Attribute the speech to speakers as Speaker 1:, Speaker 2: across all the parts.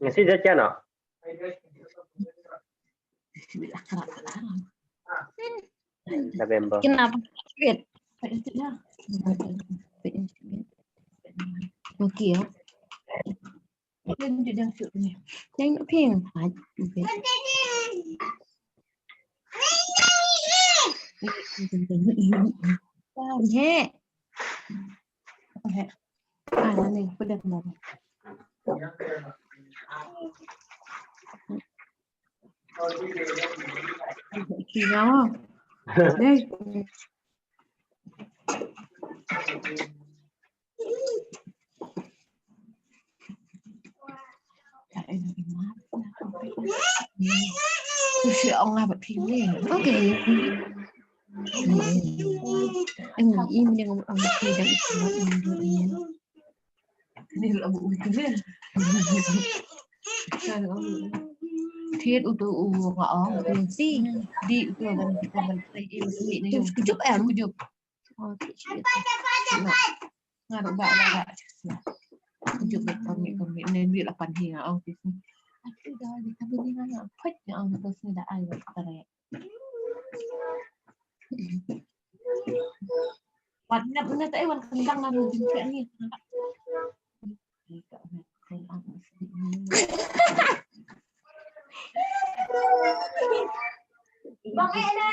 Speaker 1: Ngasih jajan no? November.
Speaker 2: Kenapa? Oke ya. Yang ping nih udah kenapa? Gimana? Đây. Tôi ông là bật phim đi. Ok. Em ngồi im nhưng ông thì đang im. Ini là bộ cái này. Thiết u ngõ gì đi còn im bị này chụp em chụp nggak ada mbak chụp còn bị nên bị là phần hình ông thì udah di kabinnya nggak fit ya ông terus tidak ada tere warna bener tadi warna kentang lah juga nih Bang Ena.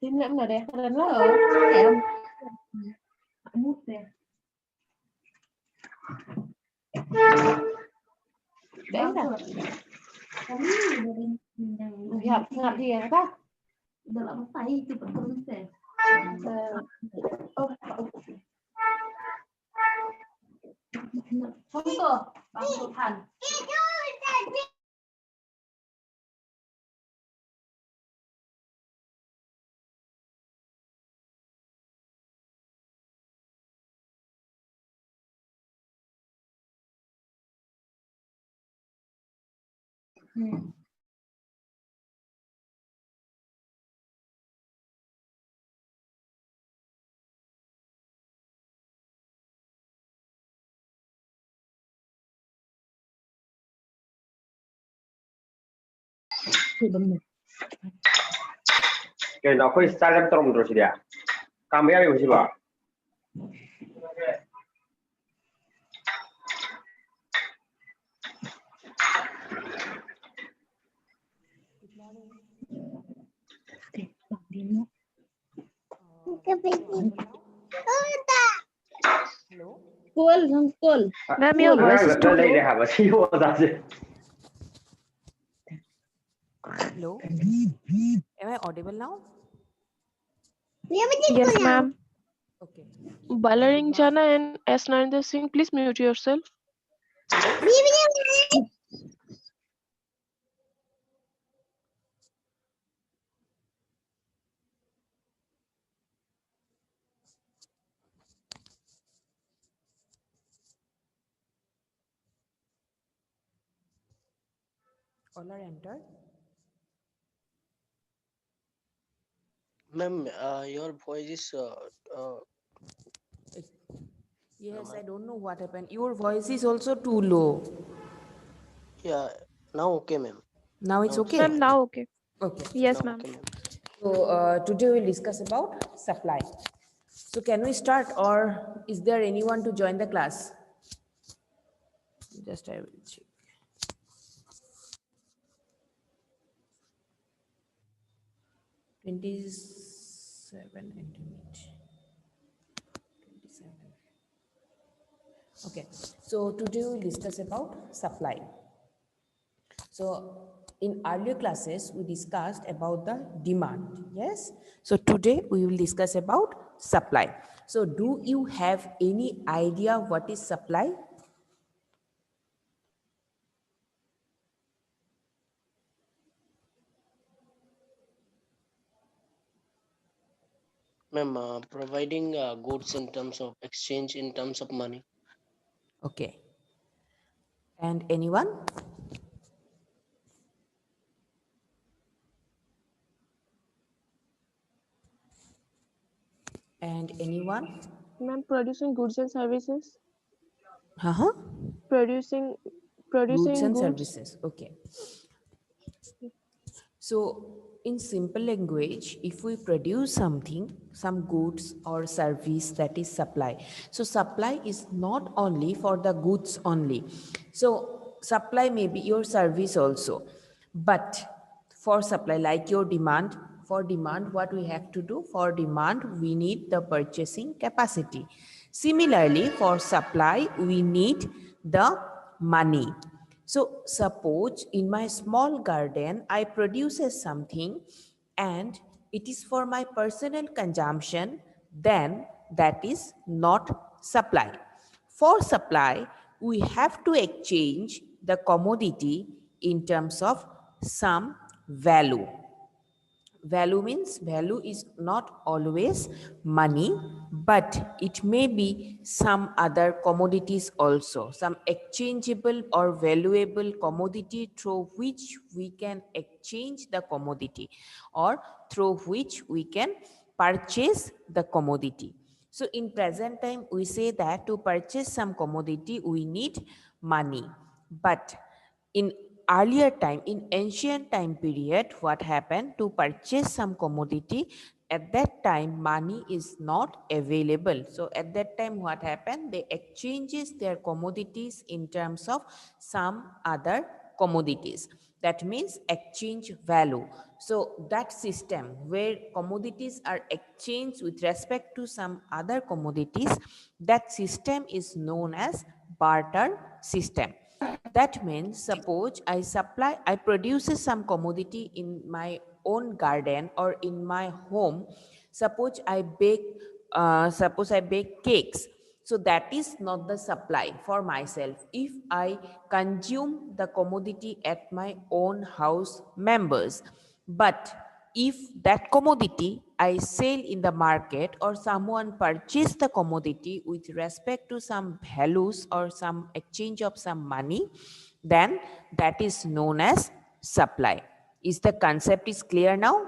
Speaker 2: Tin lắm là đẹp hơn nó ở em mút nè đấy là ngập thì các được là một tay chụp bằng cái không cơ bằng một thành
Speaker 1: Kaya ako Instagram terus dia. Kami ayo sih Pak.
Speaker 2: Cool.
Speaker 3: Ma'am, your voice is too low.
Speaker 4: Hello. Am I audible now?
Speaker 3: Yes, ma'am.
Speaker 4: Okay.
Speaker 3: Balaring Jana and S. Narendra Singh, please mute yourself.
Speaker 4: All are entered.
Speaker 5: Ma'am, your voice is
Speaker 4: Yes, I don't know what happened. Your voice is also too low.
Speaker 5: yeah, now okay, ma'am.
Speaker 4: Now it's okay?
Speaker 3: Ma'am, now okay.
Speaker 4: Okay.
Speaker 3: Yes,
Speaker 5: Now
Speaker 3: ma'am.
Speaker 5: okay, ma'am.
Speaker 4: So today we'll discuss about supply. So can we start, or is there anyone to join the class? Just I will check. Twenty-seven intermediate. 27. Okay. So today we'll discuss about supply. So in earlier classes, we discussed about the demand. Yes. So today we will discuss about supply. So do you have any idea what is supply?
Speaker 5: Ma'am, providing goods in terms of exchange in terms of money.
Speaker 4: Okay. And anyone? And anyone?
Speaker 3: Ma'am, producing goods and services.
Speaker 4: Uh-huh.
Speaker 3: Producing
Speaker 4: Goods
Speaker 3: producing
Speaker 4: and
Speaker 3: goods.
Speaker 4: services. Okay. So in simple language, if we produce something, some goods or service, that is supply. So supply is not only for the goods only. So supply may be your service also. But for supply, like your demand, for demand, what we have to do? For demand, we need the purchasing capacity. Similarly, for supply, we need the money. So suppose in my small garden, I produces something and it is for my personal consumption, then that is not supply. For supply, we have to exchange the commodity in terms of some value. Value means value is not always money, but it may be some other commodities also, some exchangeable or valuable commodity through which we can exchange the commodity or through which we can purchase the commodity. So in present time, we say that to purchase some commodity, we need money. But in earlier time, in ancient time period, what happened? To purchase some commodity, at that time money is not available. So at that time what happened? They exchanges their commodities in terms of some other commodities. That means exchange value. So that system where commodities are exchanged with respect to some other commodities, that system is known as barter system. That means suppose I produces some commodity in my own garden or in my home. Suppose I bake cakes. So that is not the supply for myself. If I consume the commodity at my own house members, but if that commodity I sell in the market or someone purchase the commodity with respect to some values or some exchange of some money, then that is known as supply. Is the concept is clear now?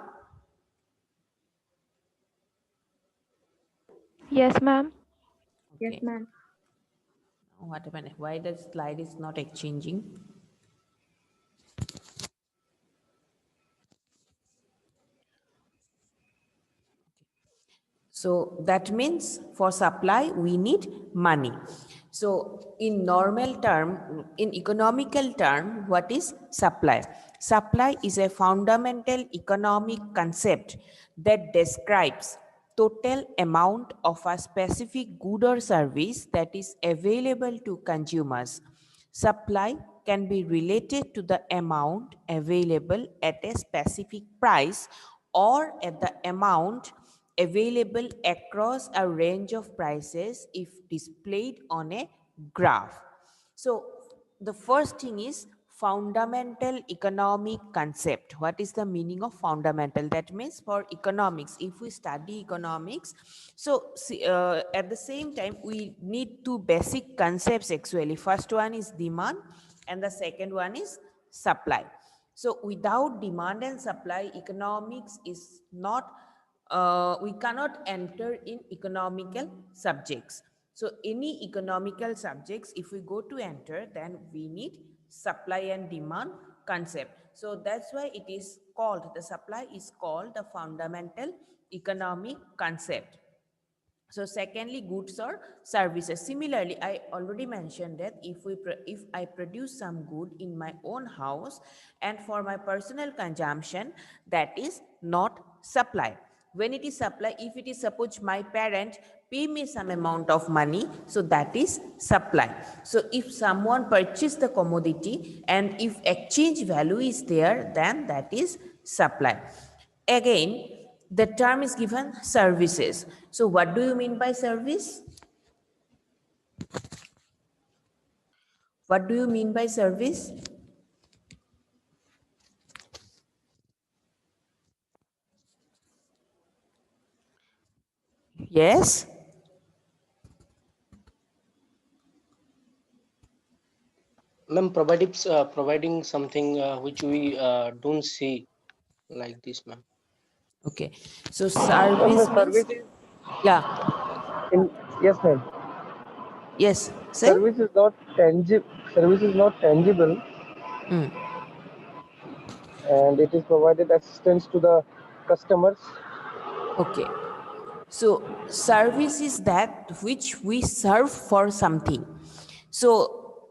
Speaker 3: Yes, ma'am.
Speaker 6: Yes,
Speaker 4: Okay.
Speaker 6: ma'am.
Speaker 4: What happened? Why the slide is not exchanging? So that means for supply, we need money. So in normal term, in economical term, what is supply? Supply is a fundamental economic concept that describes total amount of a specific good or service that is available to consumers. Supply can be related to the amount available at a specific price or at the amount available across a range of prices if displayed on a graph. So the first thing is fundamental economic concept. What is the meaning of fundamental? That means for economics, if we study economics, so at the same time we need two basic concepts actually. First one is demand and the second one is supply. So without demand and supply, economics is not we cannot enter in economical subjects. So any economical subjects, if we go to enter, then we need supply and demand concept. So that's why it is called, the supply is called the fundamental economic concept. So secondly, goods or services. Similarly, I already mentioned that if I produce some good in my own house and for my personal consumption, that is not supply. When it is supply, if it is suppose my parent pay me some amount of money, so that is supply. So if someone purchase the commodity and if exchange value is there, then that is supply. Again, the term is given services. So what do you mean by service? What do you mean by service? Yes.
Speaker 5: Ma'am, providing something which we don't see like this, ma'am.
Speaker 4: Okay. So
Speaker 1: Ma'am, the
Speaker 4: service means,
Speaker 1: service is
Speaker 4: yeah.
Speaker 1: in, yes, ma'am.
Speaker 4: Yes. Say.
Speaker 1: Service is not tangible. Service is not tangible,
Speaker 4: Mm.
Speaker 1: and it is provided assistance to the customers.
Speaker 4: Okay. So service is that which we serve for something. So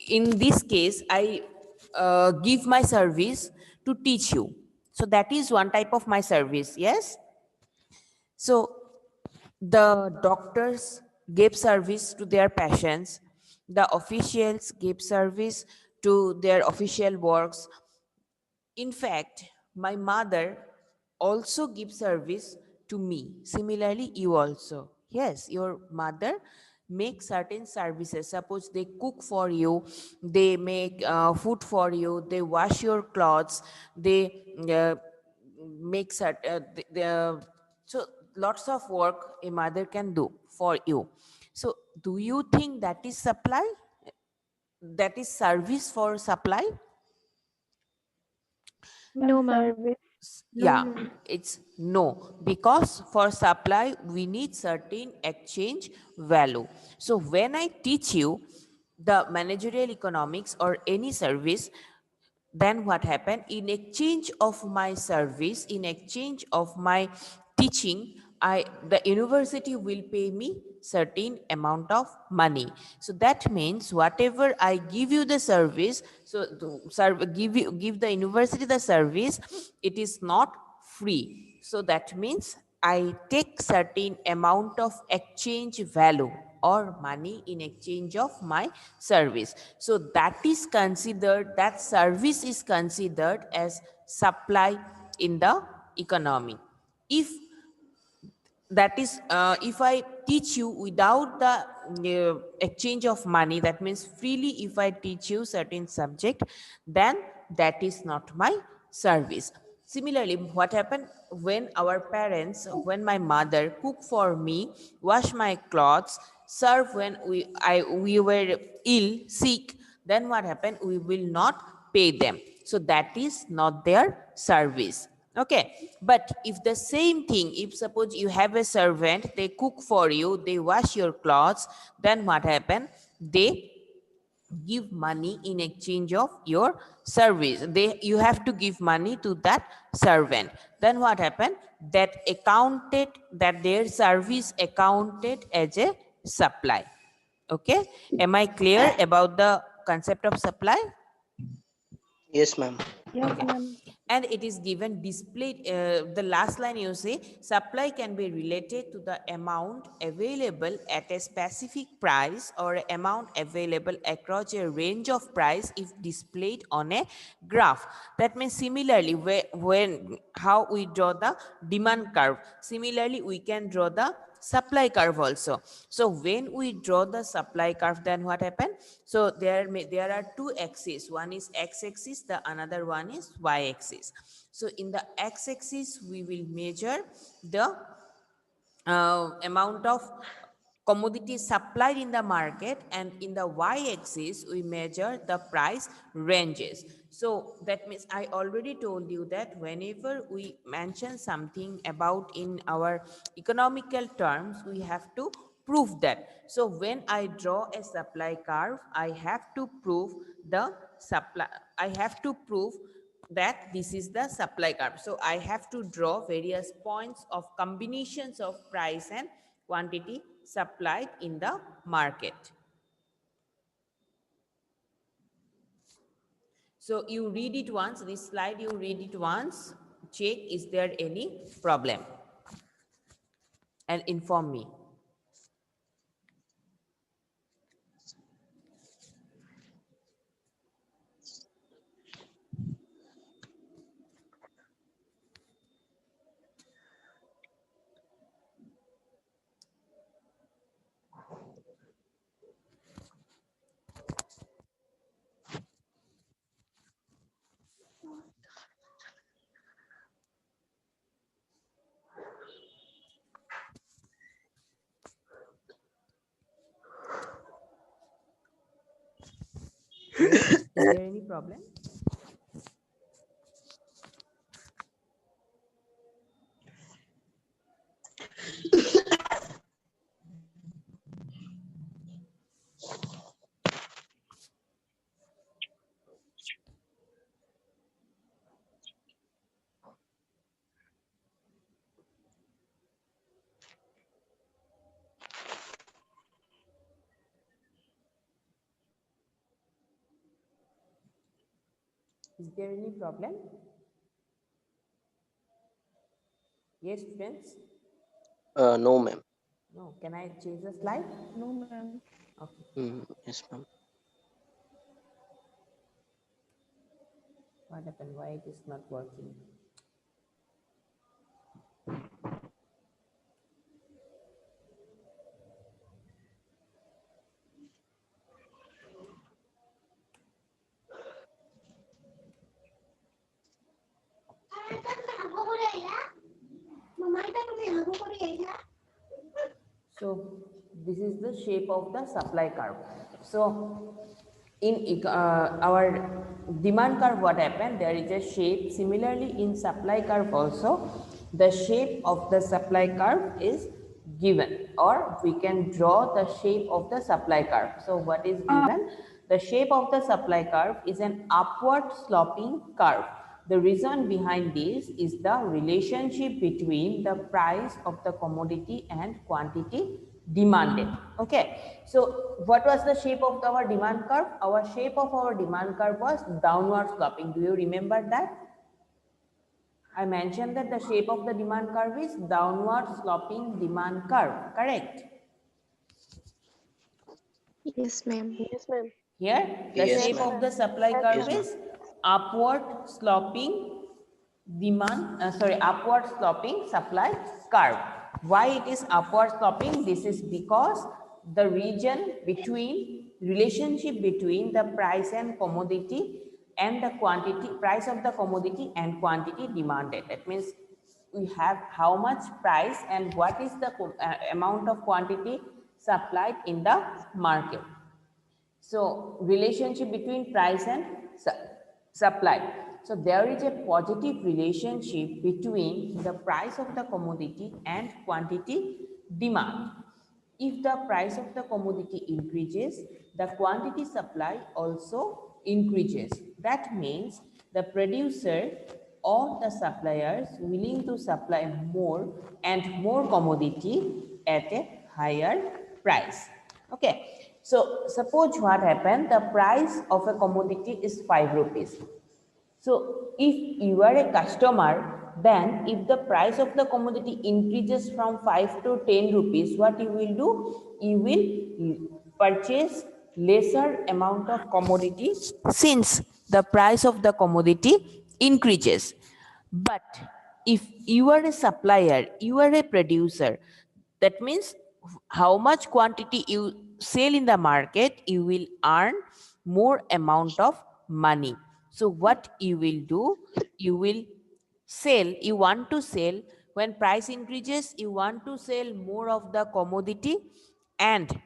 Speaker 4: in this case, I give my service to teach you. So that is one type of my service. Yes. So the doctors gave service to their patients. The officials gave service to their official works. In fact, my mother also gives service to me. Similarly, you also. Yes, your mother makes certain services. Suppose they cook for you, they make food for you, they wash your clothes, they make certain, so lots of work a mother can do for you. So do you think that is supply? That is service for supply?
Speaker 3: No, ma'am.
Speaker 4: Yeah, it's no, because for supply we need certain exchange value. So when I teach you the managerial economics or any service, then what happened? In exchange of my service, in exchange of my teaching, the university will pay me certain amount of money. So that means whatever I give you the service, so give the university the service, it is not free. So that means I take certain amount of exchange value or money in exchange of my service. So that is considered, that service is considered as supply in the economy. If that is, if I teach you without the exchange of money, that means freely if I teach you certain subject, then that is not my service. Similarly, what happened when our parents, when my mother cook for me, wash my clothes, serve when we were ill, sick, then what happened? We will not pay them. So that is not their service. Okay, but if the same thing, if suppose you have a servant, they cook for you, they wash your clothes, then what happen? They give money in exchange of your service. You have to give money to that servant. Then what happened? That accounted, that their service accounted as a supply. Okay, am I clear about the concept of supply?
Speaker 5: Yes, ma'am.
Speaker 4: Okay. And it is given displayed, the last line you say, supply can be related to the amount available at a specific price or amount available across a range of price if displayed on a graph. That means similarly, when how we draw the demand curve, similarly we can draw the supply curve also. So when we draw the supply curve, then what happened? So there are two axes. One is x-axis, the another one is y-axis. So in the x-axis, we will measure the amount of commodities supplied in the market, and in the y-axis we measure the price ranges. So that means I already told you that whenever we mention something about in our economical terms, we have to prove that. So when I draw a supply curve, I have to prove the supply, I have to prove that this is the supply curve. So I have to draw various points of combinations of price and quantity supplied in the market. So you read it once, this slide you read it once, check is there any problem. and inform me. Is there any problem? Is there any problem? Yes, students?
Speaker 5: No, ma'am.
Speaker 4: No. Can I change the slide?
Speaker 3: No, ma'am.
Speaker 4: Okay.
Speaker 5: Yes, ma'am.
Speaker 4: What happened? Why it is not working? So this is the shape of the supply curve. So in our demand curve, what happened? There is a shape. Similarly, in supply curve also, the shape of the supply curve is given, or we can draw the shape of the supply curve. So what is given? The shape of the supply curve is an upward sloping curve. The reason behind this is the relationship between the price of the commodity and quantity demanded. Okay, so what was the shape of our demand curve? Our shape of our demand curve was downward sloping. Do you remember that? I mentioned that the shape of the demand curve is downward sloping demand curve, correct?
Speaker 6: Yes, ma'am.
Speaker 3: Yes, ma'am.
Speaker 4: Here, the
Speaker 5: Yes,
Speaker 4: shape
Speaker 5: ma'am.
Speaker 4: of the supply
Speaker 3: Yes,
Speaker 4: curve
Speaker 5: Yes, ma'am.
Speaker 4: is upward sloping upward sloping supply curve. Why it is upward sloping? This is because the relationship between the price and commodity and the quantity, price of the commodity and quantity demanded. That means we have how much price and what is the amount of quantity supplied in the market. So relationship between price and supply. So there is a positive relationship between the price of the commodity and quantity demand. If the price of the commodity increases, the quantity supply also increases. That means the producer or the suppliers willing to supply more and more commodity at a higher price. Okay. So suppose what happened, the price of a commodity is 5 rupees. So if you are a customer, then if the price of the commodity increases from 5 to 10 rupees, what you will do? You will purchase lesser amount of commodity since the price of the commodity increases. But if you are a supplier, you are a producer, that means how much quantity you sell in the market, you will earn more amount of money. So what you will do, you will sell, you want to sell, when price increases, you want to sell more of the commodity and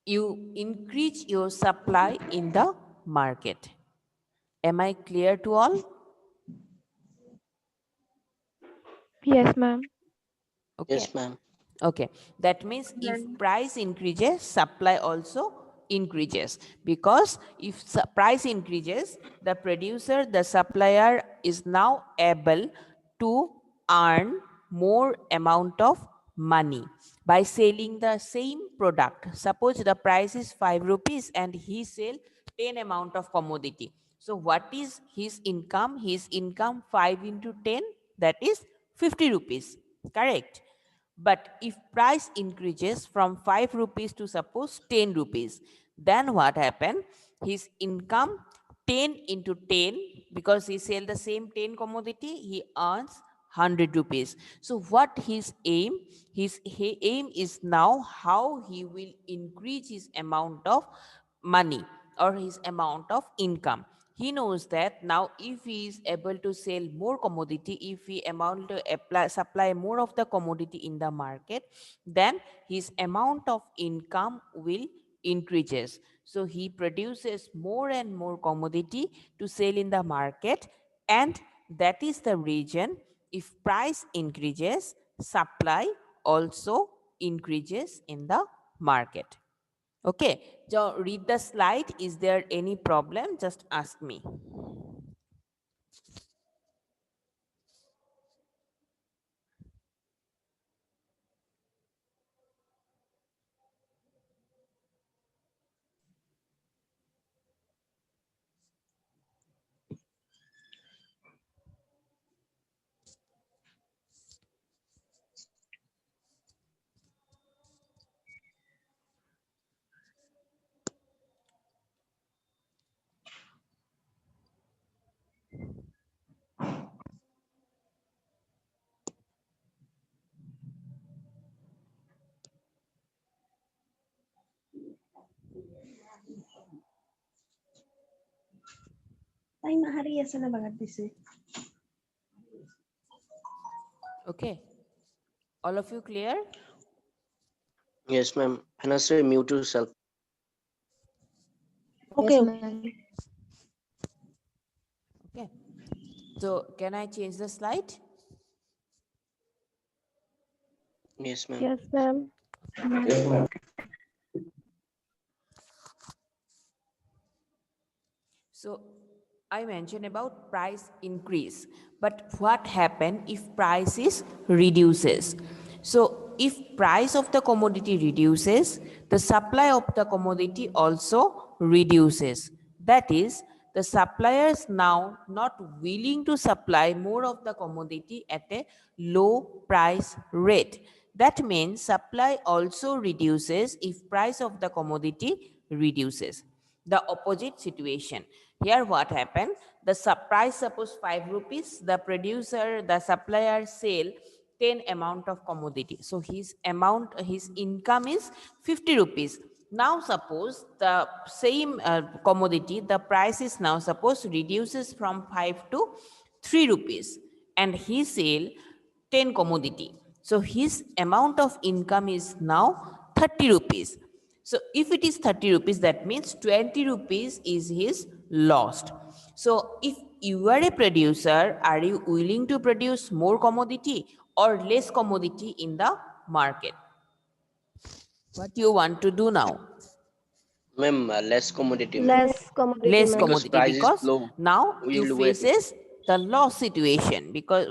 Speaker 4: you increase your supply in the market. Am I clear to all?
Speaker 6: Yes, ma'am.
Speaker 4: Okay.
Speaker 5: Yes, ma'am.
Speaker 4: Okay, that means if price increases, supply also increases, because if price increases, the producer, the supplier is now able to earn more amount of money by selling the same product. Suppose the price is 5 rupees and he sell 10 amount of commodity. So what is his income? His income 5 into 10, that is 50 rupees, correct? But if price increases from 5 rupees to suppose 10 rupees, then what happened? His income 10 into 10, because he sell the same 10 commodity, he earns 100 rupees. So what his aim? His aim is now how he will increase his amount of money or his amount of income. He knows that now if he is able to sell more commodity, if he amount to supply more of the commodity in the market, then his amount of income will increases. So he produces more and more commodity to sell in the market, and that is the reason if price increases, supply also increases in the market. Okay, so read the slide. Is there any problem? Just ask me. Okay, all of you clear?
Speaker 5: Yes, ma'am. Anasri, mute yourself.
Speaker 6: Okay.
Speaker 4: Okay, so can I change the slide?
Speaker 5: Yes, ma'am.
Speaker 6: Yes, ma'am.
Speaker 4: So I mentioned about price increase, but what happen if prices reduces? So if price of the commodity reduces, the supply of the commodity also reduces. That is, the suppliers now not willing to supply more of the commodity at a low price rate. That means supply also reduces if price of the commodity reduces. The opposite situation. Here what happened? The price suppose 5 rupees, the producer, the supplier sell 10 amount of commodity. So his income is 50 rupees. Now suppose the same commodity, the price is now suppose reduces from 5 to 3 rupees and he sell 10 commodity. So his amount of income is now 30 rupees. So if it is 30 rupees, that means 20 rupees is his lost. So if you are a producer, are you willing to produce more commodity or less commodity in the market? What do you want to do now?
Speaker 5: Ma'am, less commodity, ma'am.
Speaker 6: Less commodity,
Speaker 4: Less
Speaker 6: ma'am.
Speaker 5: Because
Speaker 4: commodity,
Speaker 5: price is
Speaker 4: because
Speaker 5: low.
Speaker 4: now
Speaker 5: We
Speaker 4: you
Speaker 5: will wait.
Speaker 4: faces the loss situation, because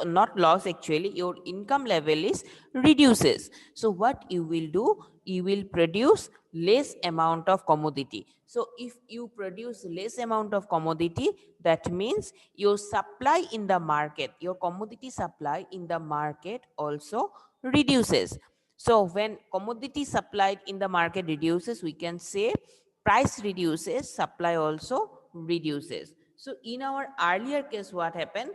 Speaker 4: not loss, actually your income level is reduces. So what you will do, you will produce less amount of commodity. So if you produce less amount of commodity, that means your supply in the market, your commodity supply in the market also reduces. So when commodity supplied in the market reduces, we can say price reduces, supply also reduces. So in our earlier case, what happened?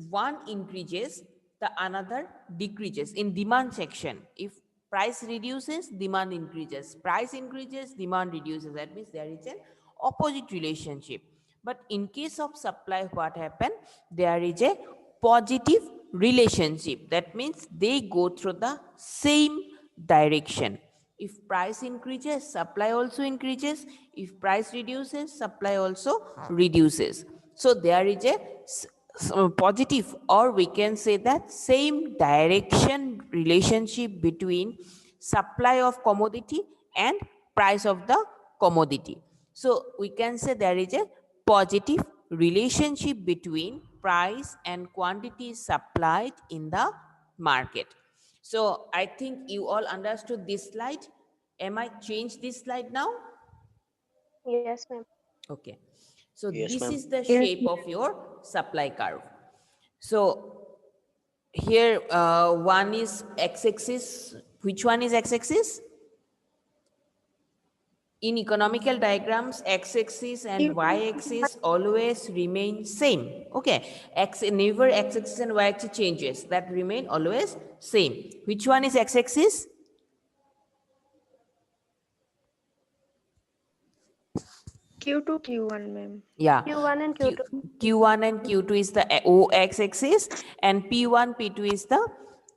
Speaker 4: One increases, the another decreases in demand section. If price reduces, demand increases. Price increases, demand reduces. That means there is an opposite relationship. But in case of supply, what happened? There is a positive relationship. That means they go through the same direction. If price increases, supply also increases. If price reduces, supply also reduces. So there is a positive, or we can say that same direction relationship between supply of commodity and price of the commodity. So we can say there is a positive relationship between price and quantity supplied in the market. So I think you all understood this slide. Am I change this slide now?
Speaker 6: Yes, ma'am.
Speaker 4: Okay. So
Speaker 5: Yes,
Speaker 4: this
Speaker 5: ma'am.
Speaker 4: is the
Speaker 6: Yes.
Speaker 4: shape of your supply curve. So here one is x-axis. Which one is x-axis? In economical diagrams, x-axis and y-axis always remain same. Okay, never x-axis and y-axis changes. That remain always same. Which one is x-axis?
Speaker 6: Q2, Q1, ma'am.
Speaker 4: Yeah.
Speaker 6: Q1 and Q2.
Speaker 4: Q1 and Q2 is the x-axis, and P1, P2 is the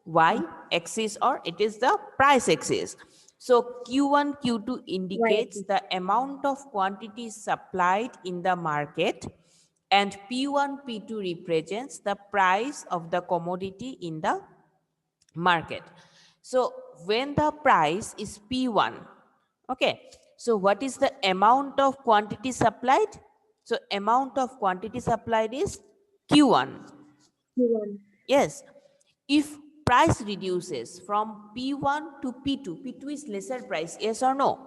Speaker 4: y-axis, or it is the price axis. So Q1, Q2 indicates the amount of quantity supplied in the market, and P1, P2 represents the price of the commodity in the market. So when the price is P1, okay, so what is the amount of quantity supplied? So amount of quantity supplied is Q1.
Speaker 6: Q1.
Speaker 4: Yes. If price reduces from P1 to P2, P2 is lesser price, yes or no?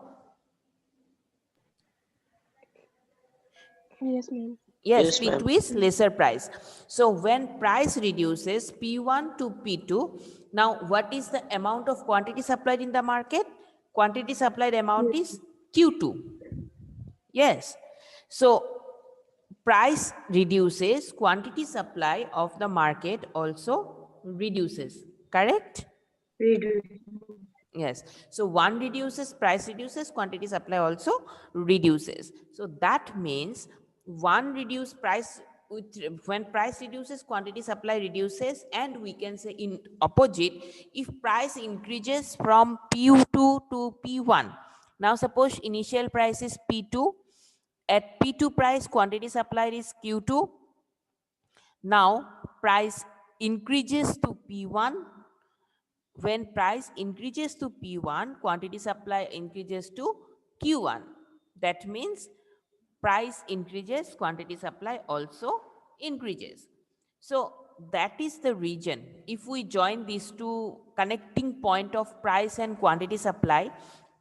Speaker 6: Yes, ma'am.
Speaker 4: Yes,
Speaker 5: Yes, ma'am.
Speaker 4: P2 is lesser price. So when price reduces P1 to P2, now what is the amount of quantity supplied in the market? Quantity supplied amount is Q2. Yes. So price reduces, quantity supply of the market also reduces. Correct? Yes. So one reduces, price reduces, quantity supply also reduces. So that means one reduced price with, when price reduces, quantity supply reduces, and we can say in opposite, if price increases from P2 to P1. Now suppose initial price is P2, at P2 price quantity supplied is Q2. Now price increases to P1. When price increases to P1, quantity supply increases to Q1. That means price increases, quantity supply also increases. So that is the region. If we join these two connecting point of price and quantity supply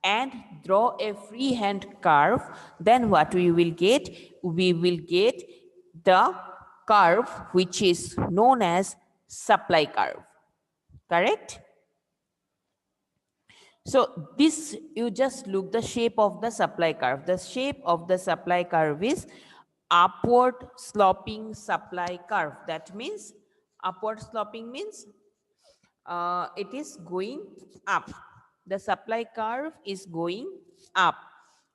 Speaker 4: and draw a freehand curve, then what we will get? We will get the curve which is known as supply curve. Correct? So this, you just look the shape of the supply curve. The shape of the supply curve is upward sloping supply curve. That means upward sloping means it is going up. The supply curve is going up.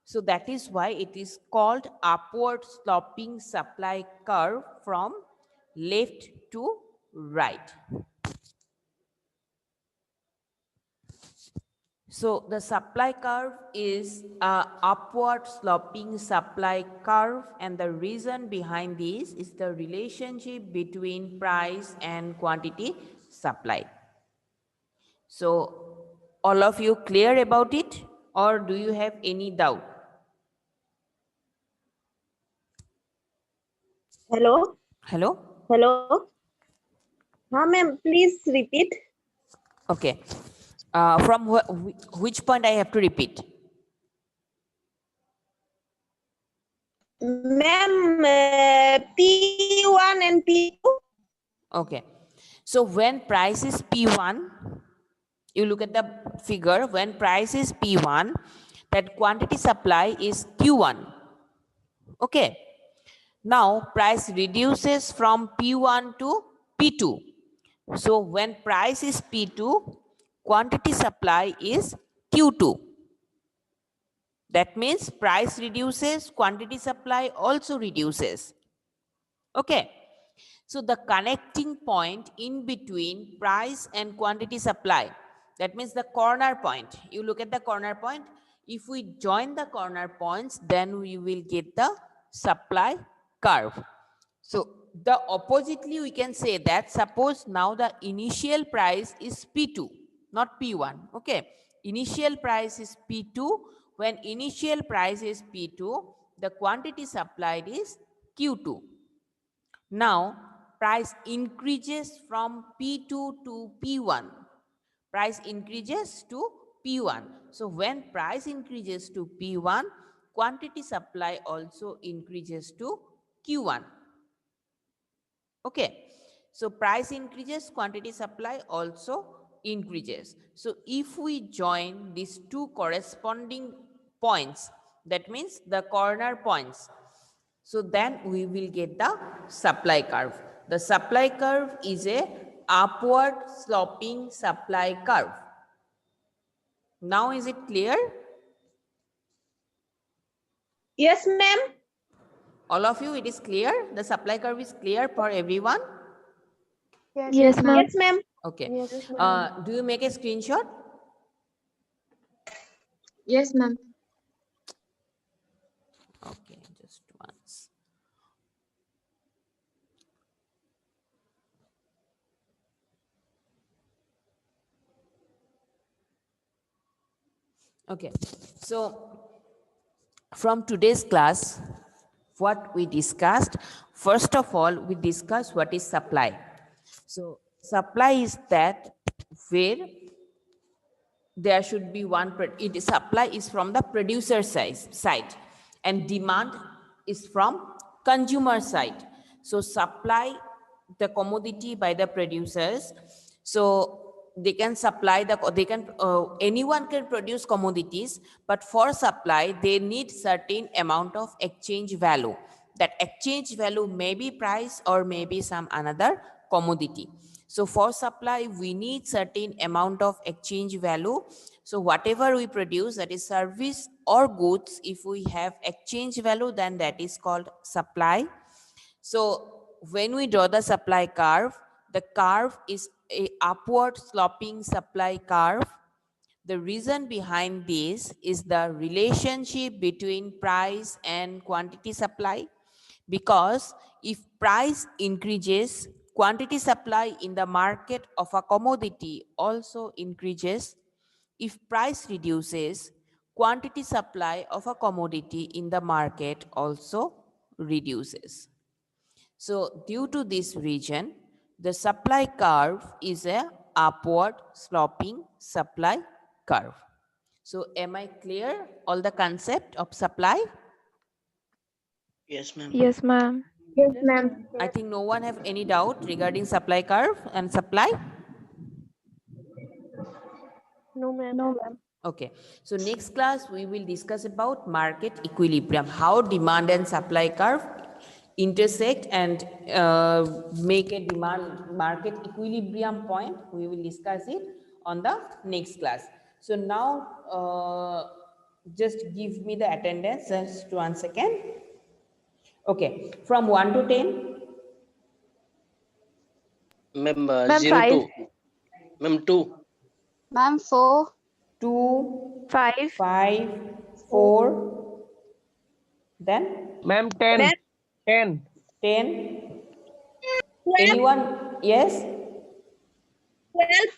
Speaker 4: So that is why it is called upward sloping supply curve from left to right. So the supply curve is a upward sloping supply curve, and the reason behind this is the relationship between price and quantity supplied. So all of you clear about it, or do you have any doubt?
Speaker 6: Hello?
Speaker 4: Hello?
Speaker 6: Hello? Ma'am, please repeat.
Speaker 4: Okay. From which point I have to repeat?
Speaker 6: Ma'am, P1 and P2.
Speaker 4: Okay. So when price is P1, you look at the figure, when price is P1, that quantity supply is Q1. Okay. Now price reduces from P1 to P2. So when price is P2, quantity supply is Q2. That means price reduces, quantity supply also reduces. Okay. So the connecting point in between price and quantity supply, that means the corner point. You look at the corner point. If we join the corner points, then we will get the supply curve. So the oppositely we can say that suppose now the initial price is P2, not P1. Okay. Initial price is P2. When initial price is P2, the quantity supplied is Q2. Now, price increases from P2 to P1. Price increases to P1. So, when price increases to P1, quantity supply also increases to Q1. Okay. So price increases, quantity supply also increases. So if we join these two corresponding points, that means the corner points, so then we will get the supply curve. The supply curve is a upward sloping supply curve. Now is it clear?
Speaker 6: Yes, ma'am.
Speaker 4: All of you, it is clear? The supply curve is clear for everyone?
Speaker 3: Yes, ma'am.
Speaker 6: Yes, ma'am.
Speaker 4: Okay. Do you make a screenshot?
Speaker 7: Yes, ma'am.
Speaker 4: Okay, just once. Okay, so from today's class, what we discussed, first of all, we discussed what is supply. So supply is that where there should be one, supply is from the producer side and demand is from consumer side. So supply the commodity by the producers. So they can supply anyone can produce commodities, but for supply, they need certain amount of exchange value. That exchange value may be price or maybe some another commodity. So for supply, we need certain amount of exchange value. So whatever we produce, that is service or goods, if we have exchange value, then that is called supply. So when we draw the supply curve, the curve is a upward sloping supply curve. The reason behind this is the relationship between price and quantity supply. Because if price increases, quantity supply in the market of a commodity also increases. If price reduces, quantity supply of a commodity in the market also reduces. So due to this reason, the supply curve is a upward sloping supply curve. So am I clear all the concept of supply?
Speaker 5: Yes, ma'am.
Speaker 3: Yes, ma'am.
Speaker 6: Yes, ma'am.
Speaker 4: I think no one have any doubt regarding supply curve and supply.
Speaker 3: No, ma'am.
Speaker 4: Okay, so next class we will discuss about market equilibrium, how demand and supply curve intersect and make a demand market equilibrium point. We will discuss it on the next class. So now just give me the attendance just 1 second. Okay, from 1 to 10.
Speaker 5: Ma'am,
Speaker 3: Ma'am,
Speaker 5: 0
Speaker 3: 5.
Speaker 5: 2. Ma'am, 2.
Speaker 7: Ma'am, 4.
Speaker 4: 2,
Speaker 3: 5.
Speaker 4: 5, 4, then
Speaker 1: Ma'am, 10.
Speaker 6: Ma'am,
Speaker 1: 10.
Speaker 4: 10.
Speaker 6: 12,
Speaker 4: Anyone? Yes?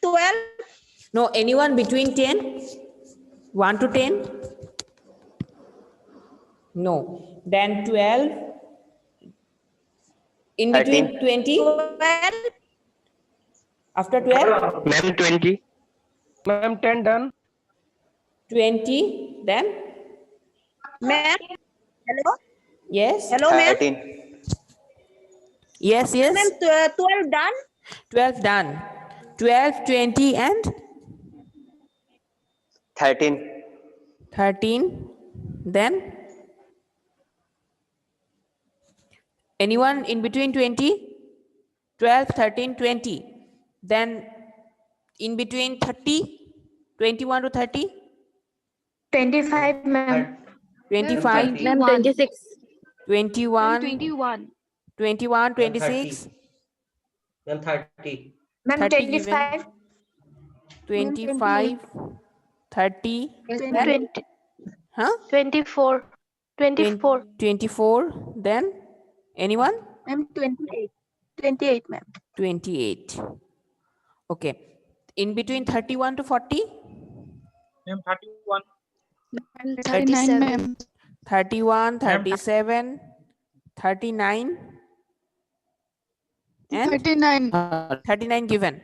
Speaker 6: 12.
Speaker 4: No, anyone between 10? 1 to 10? No. Then 12. In between
Speaker 1: 13.
Speaker 4: 20?
Speaker 6: 12.
Speaker 4: After 12?
Speaker 1: Ma'am, 20. Ma'am, 10 done.
Speaker 4: 20. Then?
Speaker 6: Ma'am. Hello.
Speaker 4: Yes?
Speaker 6: Hello, ma'am.
Speaker 1: 13.
Speaker 4: Yes,
Speaker 6: Ma'am,
Speaker 4: yes.
Speaker 6: 12 done.
Speaker 4: 12 done. 12, 20 and
Speaker 1: 13.
Speaker 4: 13. Then? Anyone in between 20? 12, 13, 20. Then in between 30? 21 to 30?
Speaker 7: 25, ma'am.
Speaker 4: 25?
Speaker 7: Ma'am, 26.
Speaker 4: 21?
Speaker 3: 21.
Speaker 4: 21, 26?
Speaker 5: Ma'am, 30.
Speaker 7: Ma'am,
Speaker 4: 30 given.
Speaker 7: 25.
Speaker 4: 25, 30,
Speaker 7: Yes, ma'am.
Speaker 3: 20.
Speaker 4: huh?
Speaker 3: 24. 24.
Speaker 4: 24, then anyone?
Speaker 7: Ma'am, 28. 28, ma'am.
Speaker 4: 28. Okay. In between 31 to 40?
Speaker 8: Ma'am, 31.
Speaker 7: 39, ma'am.
Speaker 4: 31, 37, 39, and
Speaker 7: 39.
Speaker 4: 39 given.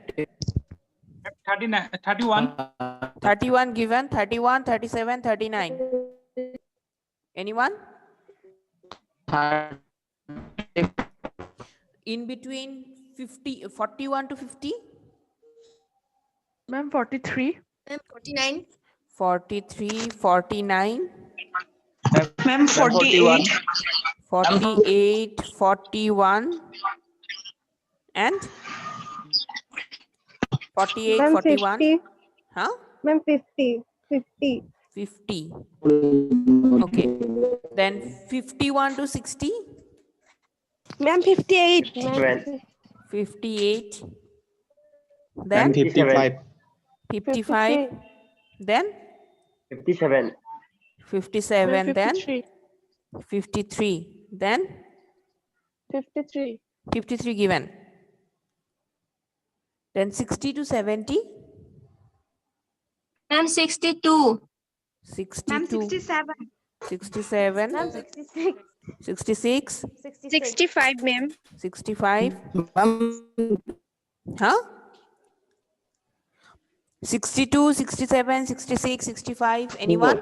Speaker 8: 39, 31.
Speaker 4: 31 given, 31, 37, 39. Anyone? In between 41 to 50?
Speaker 3: Ma'am, 43.
Speaker 7: Ma'am, 49.
Speaker 4: 43, 49,
Speaker 6: Ma'am,
Speaker 1: 41.
Speaker 4: 48, 41, and 48,
Speaker 6: Ma'am,
Speaker 4: 41.
Speaker 6: 50.
Speaker 4: Huh?
Speaker 6: Ma'am, 50. 50.
Speaker 4: 50. Okay. Then 51 to 60?
Speaker 6: Ma'am, 58. Ma'am,
Speaker 1: 7.
Speaker 4: 58.
Speaker 9: Ma'am,
Speaker 4: Then
Speaker 9: 55.
Speaker 4: 55. Then
Speaker 1: 57.
Speaker 4: 57. Then
Speaker 3: 53.
Speaker 4: 53. Then
Speaker 3: 53.
Speaker 4: 53 given. Then 60 to 70?
Speaker 7: Ma'am, 62.
Speaker 4: 62.
Speaker 6: 67.
Speaker 4: 67.
Speaker 6: Ma'am, 66.
Speaker 4: 66.
Speaker 6: 65, ma'am.
Speaker 4: 65.
Speaker 9: Ma'am,
Speaker 4: Huh? 62, 67, 66, 65. Anyone?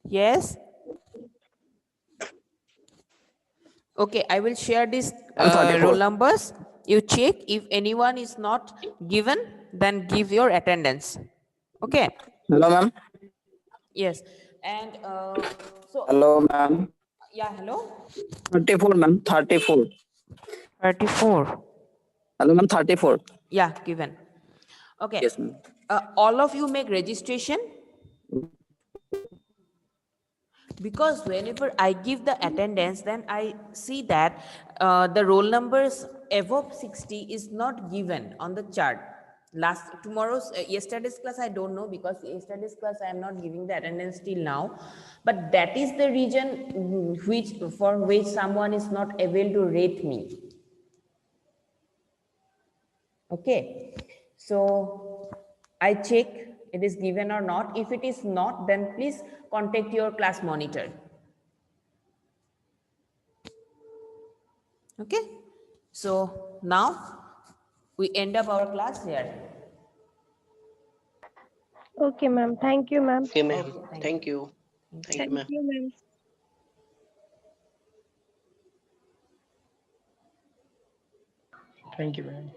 Speaker 4: Yes? Okay, I will share these
Speaker 1: I'm 34.
Speaker 4: roll numbers. You check. If anyone is not given, then give your attendance. Okay.
Speaker 9: hello, ma'am.
Speaker 4: Yes. And so,
Speaker 9: Hello, ma'am.
Speaker 4: yeah, hello?
Speaker 9: 34, ma'am. 34.
Speaker 4: 34.
Speaker 9: Hello, ma'am. 34.
Speaker 4: Yeah, given. Okay.
Speaker 9: Yes, ma'am.
Speaker 4: All of you make registration, because whenever I give the attendance, then I see that the roll numbers above 60 is not given on the chart. Yesterday's class, I don't know, because yesterday's class I am not giving the attendance till now. But that is the reason for which someone is not able to rate me. Okay, so I check it is given or not. If it is not, then please contact your class monitor. Okay, so now we end up our class here.
Speaker 6: Okay, ma'am. Thank you, ma'am.
Speaker 5: Okay, ma'am.
Speaker 4: Okay,
Speaker 5: Thank you. Thank you, ma'am.
Speaker 6: you, ma'am.
Speaker 1: Thank you, man.